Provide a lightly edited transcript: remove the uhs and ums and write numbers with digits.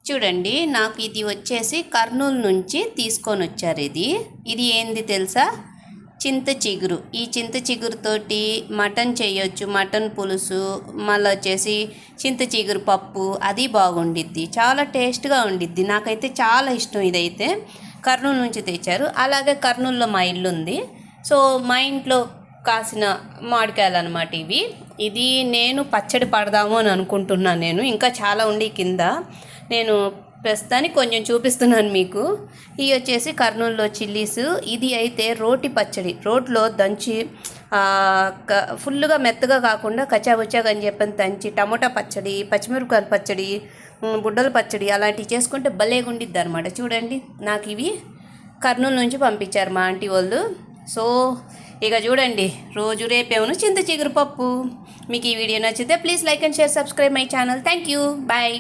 చూడండి, నాకు ఇది వచ్చేసి కర్నూలు నుంచి తీసుకొని వచ్చారు. ఇది ఏంది తెలుసా? చింత చిగురు. ఈ చింత చిగురుతోటి మటన్ చేయొచ్చు, మటన్ పులుసు, మళ్ళీ వచ్చేసి చింత చిగురు పప్పు, అది బాగుండిద్ది, చాలా టేస్ట్గా ఉండిద్ది. నాకైతే చాలా ఇష్టం. ఇదైతే కర్నూలు నుంచి తెచ్చారు. అలాగే కర్నూలులో మా ఇల్లు ఉంది. సో మా ఇంట్లో కాసిన మామిడికాయలు అనమాట ఇది నేను పచ్చడి పడదాము అని అనుకుంటున్నాను. నేను ఇంకా చాలా ఉండి కింద నేను ప్రస్తుతానికి కొంచెం చూపిస్తున్నాను మీకు. ఇవి వచ్చేసి కర్నూలులో చిల్లీస్. ఇది అయితే రోటి పచ్చడి, రోట్లో దంచి ఫుల్గా మెత్తగా కాకుండా కచ్చాబుచ్చాగా అని చెప్పని దంచి టమోటా పచ్చడి, పచ్చిమిరపకాయల పచ్చడి, బుడ్డల పచ్చడి అలాంటివి చేసుకుంటే భలేగా ఉండిద్ది అనమాట. చూడండి, నాకు ఇవి కర్నూలు నుంచి పంపించారు మా ఆంటీ వాళ్ళు. సో ఇక చూడండి, రోజు రేపేమో చింత చిగురు పప్పు. మీకు ఈ వీడియో నచ్చితే please like and share, subscribe my channel. Thank you, bye.